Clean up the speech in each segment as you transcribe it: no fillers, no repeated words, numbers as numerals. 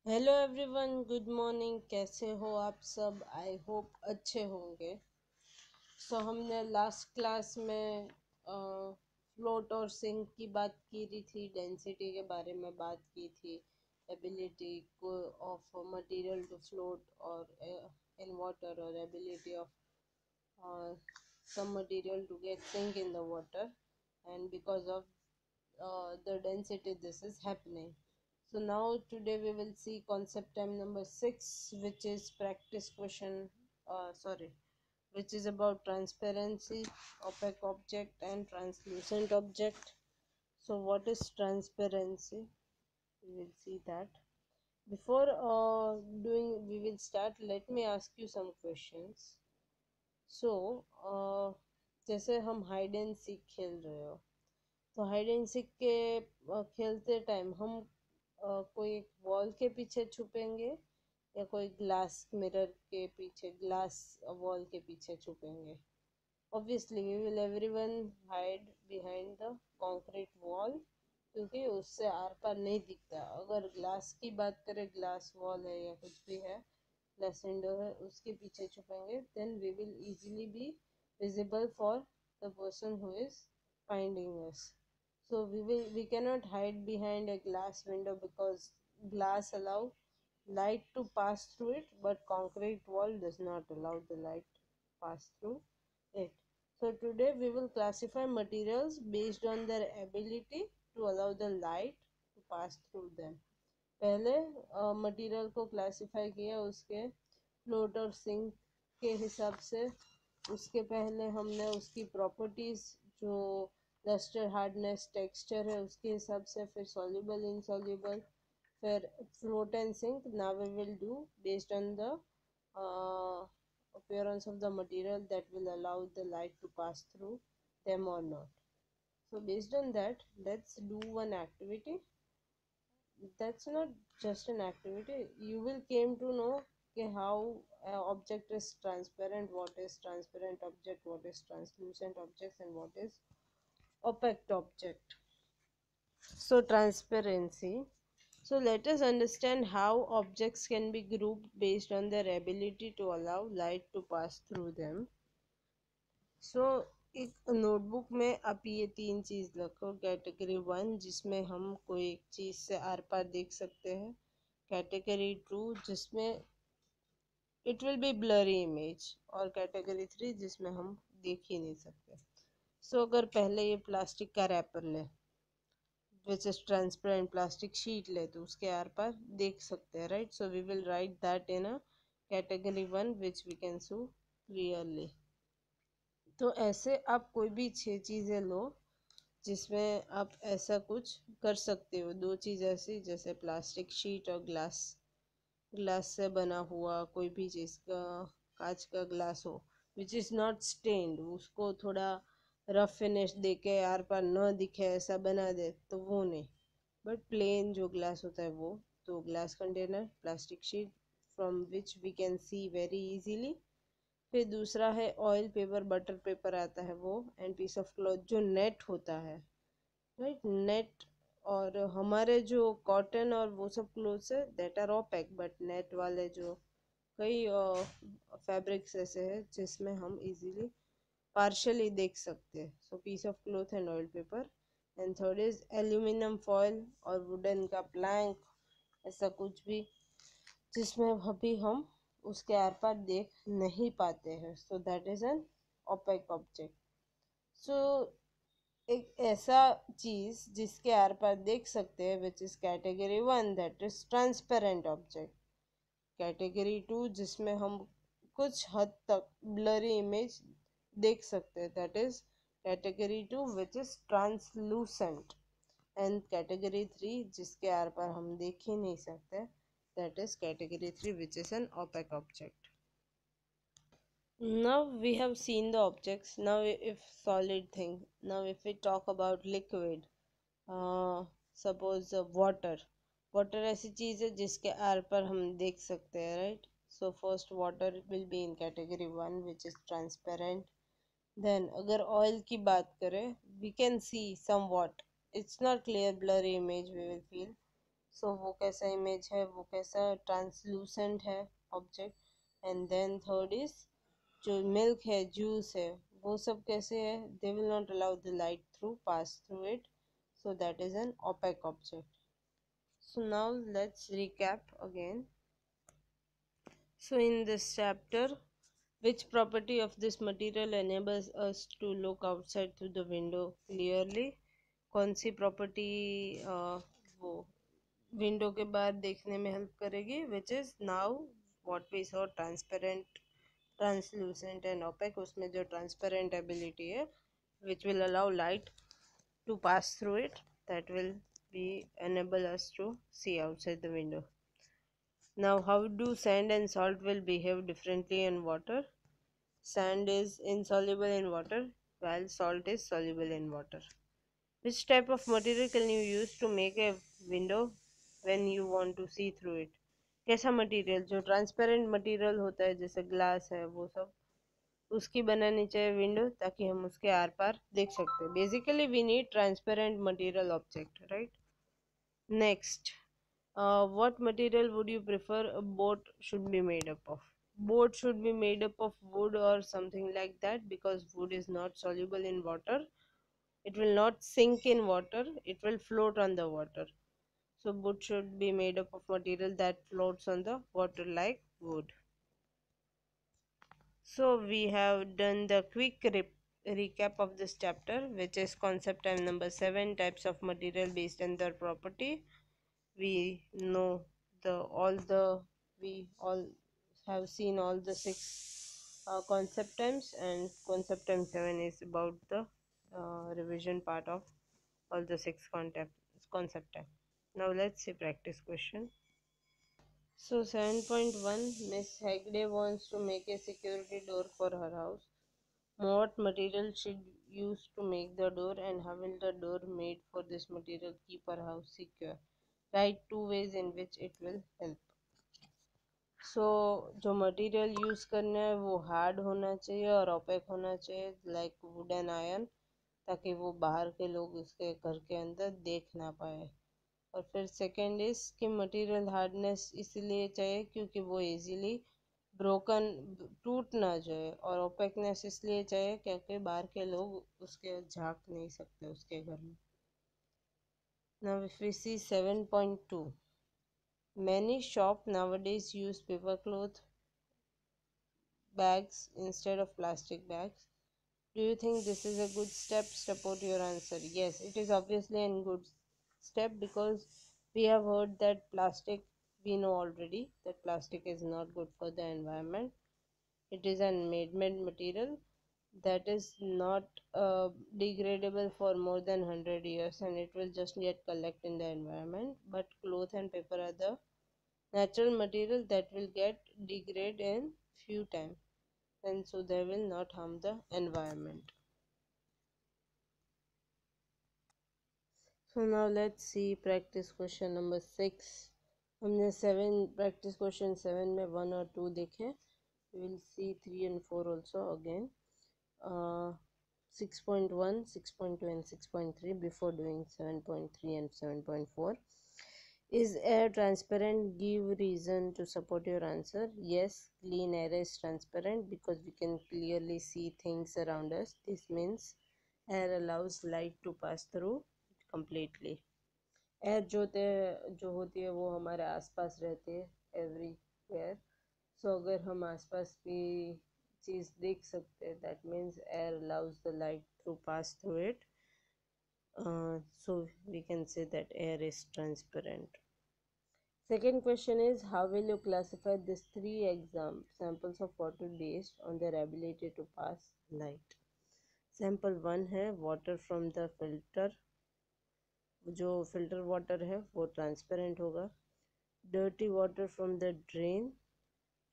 Hello everyone, good morning. कैसे हो आप सब? आई होप अच्छे होंगे। हमने लास्ट क्लास में फ्लोट और सिंक की बात की रही थी, डेंसिटी के बारे में बात की थी, एबिलिटी को ऑफ मटेरियल टू फ्लोट और इन वाटर, और ability of some material to get sink in the water, and because of the density this is happening. So now today we will see concept time number 6, which is practice question, sorry, which is about transparency, opaque object and translucent object. So what is transparency? We will see that. Before doing we will start, let me ask you some questions. So जैसे हम hide and seek खेल रहे हो, तो hide and seek के खेलते time हम कोई एक वॉल के पीछे छुपेंगे या कोई ग्लास मिरर के पीछे, ग्लास वॉल के पीछे छुपेंगे? Obviously we will everyone hide behind the concrete wall, क्योंकि उससे आर पार नहीं दिखता। अगर ग्लास की बात करें, ग्लास वॉल है या कुछ भी है, ग्लास विंडो है, उसके पीछे छुपेंगे, then we will easily be visible for the person who is finding us. So we cannot hide behind a glass window because glass allow light to pass through it, but concrete wall does not allow the light to pass through it. So today we will classify materials based on their ability to allow the light to pass through them. पहले material को classify किया उसके float और sink के हिसाब से। उसके पहले हमने उसकी प्रॉपर्टीज, जो लस्टर, हार्डनेस, टेक्सचर है, उसके हिसाब से, फिर सॉल्युबल, इनसॉल्युबल, फिर float and sink. Now we will do based on the appearance of the material that will allow the light to pass through them or not. So based on that, let's do one activity. That's not just an activity. You will came to know how object is transparent, what is transparent object, what is translucent objects, and what is opaque object. So transparency. So let us understand how objects can be grouped based on their ability to allow light to pass through them. So एक notebook में आप ये 3 चीज़ लिखो। Category 1 जिसमें हम कोई एक चीज़ से आर पार देख सकते हैं। कैटेगरी 2 जिसमें it will be blurry image. और कैटेगरी 3 जिसमें हम देख ही नहीं सकते। सो अगर पहले ये प्लास्टिक का रैपर ले, which is transparent, plastic sheet ले, तो उसके आर पार देख सकते हैं, right? So we will write that in a category 1 which we can see clearly. तो ऐसे आप कोई भी 6 चीज़ें लो जिसमें आप ऐसा कुछ कर सकते हो। 2 चीज़ ऐसी, जैसे प्लास्टिक शीट और ग्लास, ग्लास से बना हुआ कोई भी चीज़ का, कांच का ग्लास हो विच इज़ नॉट स्टेन्ड, उसको थोड़ा रफ फिनिश दे के यार पर न दिखे ऐसा बना दे, तो वो नहीं, बट प्लेन जो ग्लास होता है वो। तो glass container, plastic sheet from which we can see very easily. फिर दूसरा है ऑयल पेपर, बटर पेपर आता है वो, एंड पीस ऑफ क्लॉथ जो नेट होता है, राइट? नेट। और हमारे जो कॉटन और वो सब क्लोथ्स है that are opaque, but net वाले जो कई फैब्रिक्स ऐसे हैं जिसमें हम इजीली पार्शली देख सकते हैं। So piece of cloth and oil paper. And third is aluminium foil और वुडन का प्लैंक, ऐसा कुछ भी जिसमें अभी हम उसके आर पार देख नहीं पाते हैं। So that is an opaque object. So एक ऐसा चीज जिसके आर पार देख सकते हैं which is category 1, that is transparent object. Category 2 जिसमें हम कुछ हद तक ब्लरी इमेज देख सकते हैं, that is category 2 which is translucent. And category 3 जिसके आर पार हम देख ही नहीं सकते, that is category 3 which is an opaque object. Now we have seen the objects. Now if solid thing, now if we talk about liquid, suppose water ऐसी चीज़ है जिसके are पर हम देख सकते हैं, right? So first water will be in category 1 which is transparent. Then अगर oil की बात करें, we can see somewhat, it's not clear, blurry image we will feel. सो वो कैसा इमेज है, वो कैसा ट्रांसलूसेंट है object. And then third is जो मिल्क है, जूस है, वो सब कैसे है, they will not allow the light through pass through it, so that is an opaque object. So now let's recap again. So in this chapter, which property of this material enables us to look outside through the window clearly? कौन सी property वो window के बाहर देखने में help करेगी? which is now what we saw, transparent, translucent and opaque. उसमें जो transparent ability है which will allow light to pass through it, that will be enable us to see outside the window. Now how do sand and salt will behave differently in water? Sand is insoluble in water while salt is soluble in water. Which type of material can you use to make a window when you want to see through it? कैसा material? जो transparent material होता है जैसे glass है वो सब, उसकी बनानी चाहिए विंडो ताकि हम उसके आर पार देख सकते हैं. Basically we need transparent material object, right? Next, what material would you prefer a boat should be made up of? Boat should be made up of wood or something like that, because wood is not soluble in water. It will not sink in water, it will float on the water. So boat should be made up of material that floats on the water like wood. So we have done the quick recap of this chapter, which is concept time number 7, types of material based on their property. We know we all have seen all the 6 concept times, and concept time 7 is about the revision part of all the 6 concept time. Now let's see practice question. So 7.1, Miss Hegde wants to make a security door for her house. What material should use to make the door, and how will the door made for this material keep her house secure? Write 2 ways in which it will help. So जो material use करना है वो hard होना चाहिए और OPEC होना चाहिए, like would and iron, ताकि वो बाहर के लोग उसके घर के अंदर देख ना पाए. और फिर सेकेंड इज कि मटेरियल हार्डनेस इसलिए चाहिए क्योंकि वो इजीली ब्रोकन टूट ना जाए, और ओपेकनेस इसलिए चाहिए क्योंकि बाहर के लोग उसके झांक नहीं सकते उसके घर में. Now if we see 7.2, many shop nowadays use paper cloth bags instead of plastic bags. Do you think this is a good step? Support your answer. Yes, it is obviously a good step, because we have heard that plastic, we know already that plastic is not good for the environment. It is an man-made material that is not degradable for more than 100 years, and it will just get collect in the environment. But cloth and paper are the natural material that will get degrade in few time, and so they will not harm the environment. So now let's see practice question number 6. हमने 7 practice question 7 में 1 और 2 देखे. We will see 3 and 4 also again. 6.1, 6.2 and 6.3 before doing 7.3 and 7.4. Is air transparent? Give reason to support your answer. Yes, clean air is transparent because we can clearly see things around us. This means air allows light to pass through completely. Air जो होती है वो हमारे आसपास रहती है everywhere. सो अगर हम आसपास की चीज़ देख सकते हैं, that means air allows the light to pass through it. So we can say that air is transparent. Second question is, how will you classify these 3 samples of water based on their ability to pass light? Sample 1 है water from the filter. जो filter water है वो transparent होगा. Dirty water from the drain,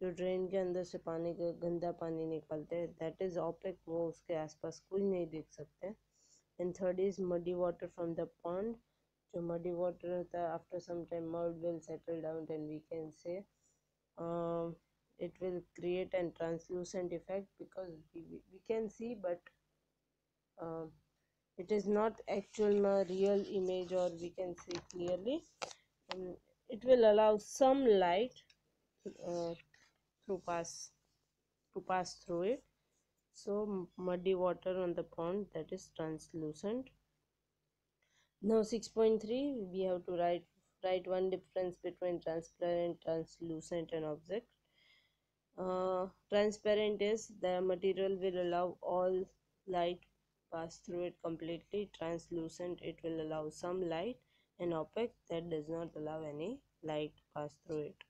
जो drain के अंदर से पानी का गंदा पानी निकलते हैं, दैट इज़ ऑपेक, वो उसके आसपास कोई नहीं देख सकते. And third is muddy water from the pond. जो मडी वाटर होता है, after some time mud will settle down and we can say it will create a translucent effect because we can see, but it is not actual real image or we can see clearly. it will allow some light uh, to pass through it. So muddy water on the pond, that is translucent. Now 6.3, we have to write one difference between transparent, translucent and object. Transparent is the material will allow all light pass through it completely. Translucent, it will allow some light, and opaque, that does not allow any light pass through it.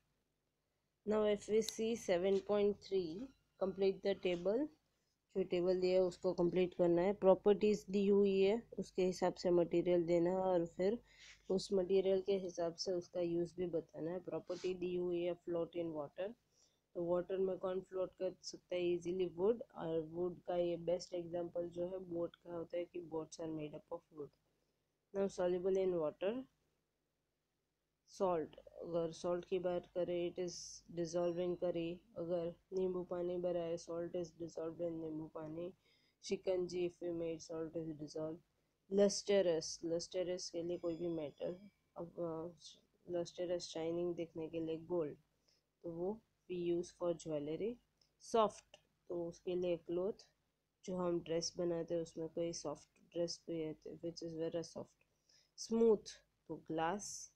Now if we see 7.3, complete the table. जो table दिया है उसको complete करना है. Properties दी हुई है, उसके हिसाब से मटेरियल देना है और फिर उस मटेरियल के हिसाब से उसका यूज़ भी बताना है. प्रॉपर्टी दी हुई है फ्लोट इन वाटर. तो वाटर में कौन फ्लोट कर सकता है इजीली? वुड. और वुड का ये बेस्ट एग्जांपल जो है बोट का होता है कि boats are made up of wood. Now soluble in water. Salt, अगर सॉल्ट की बात करें इट इज़ डिज़ोल्व इन करी. अगर नींबू पानी भरा है salt is dissolve in nimbu pani. Shikanji if we made salt is dissolve. Lustrous, lustrous के लिए कोई भी मेटल. अब लस्टरस शाइनिंग दिखने के लिए गोल्ड, तो वो we use for jewellery. Soft, तो उसके लिए क्लोथ, जो हम ड्रेस बनाते हैं उसमें कोई सॉफ्ट ड्रेस भी है which is very soft. Smooth, तो ग्लास,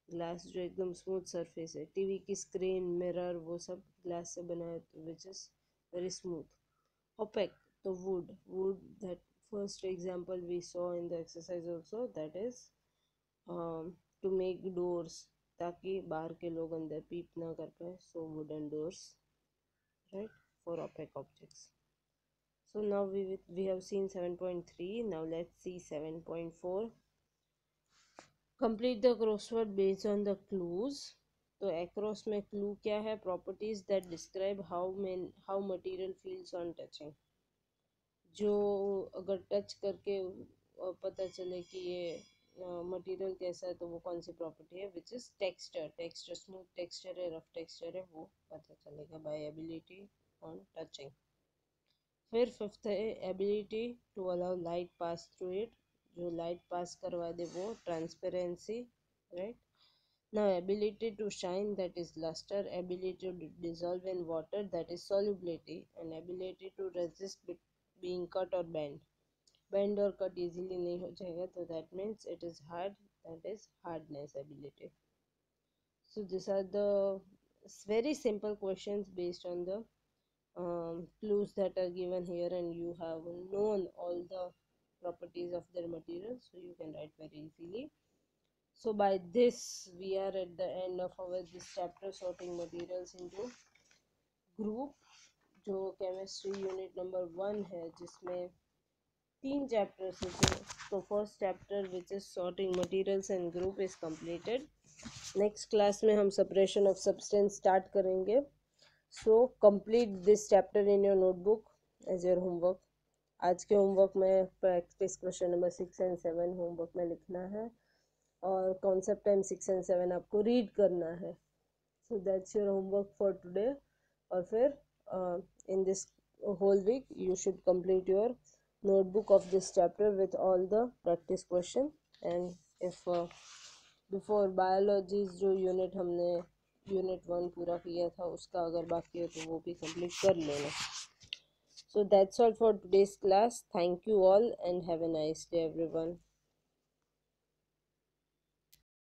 ग्लास जो एकदम स्मूथ सरफेस है. टीवी की स्क्रीन, मिरर, वो सब ग्लास से बना है which is very smooth. Opaque, तो wood, wood that first example we saw in the exercise also, that is to make doors, ताकि बाहर के लोग अंदर पीप ना कर पाए. So wooden doors, right, for opaque objects. So now we have seen 7.3. Now let's see 7.4. Complete the crossword based on the clues. तो across में clue क्या है? Properties that describe how material feels on touching. जो अगर touch करके पता चले कि ये मटेरियल कैसा है तो वो कौन सी प्रॉपर्टी है? Which is texture. Texture smooth texture है, रफ टेक्सचर है, वो पता चलेगा बाय एबिलिटी ऑन टचिंग. फिर फिफ्थ है ability to allow light pass through it. जो लाइट पास करवा दे वो transparency, right. Now ability to shine, that is lustre. Ability to dissolve in water, that is solubility. And ability to resist being cut और bend. Bend और cut easily नहीं हो जाएगा, तो that means it is hard, that is hardness ability. So this are the very simple questions based on the clues that are given here, and you have known all the properties of their material, so you can write very easily. So by this we are at the end of our this chapter, sorting materials into group, जो chemistry unit number 1 है जिसमें 3 chapters हैं. तो first chapter which is sorting materials and group is completed. Next class में हम separation of substance start करेंगे. So complete this chapter in your notebook as your homework. आज के होमवर्क में practice question number 6 and 7 homework में लिखना है, और कॉन्सेप्ट टाइम 6 एंड 7 आपको रीड करना है. So that's your homework for today. और फिर in this whole week you should complete your notebook of this chapter with all the practice question. And if before biology जो unit हमने unit 1 पूरा किया था उसका अगर बाकी है तो वो भी कंप्लीट कर लेना. So that's all for today's class. Thank you all and have a nice day everyone.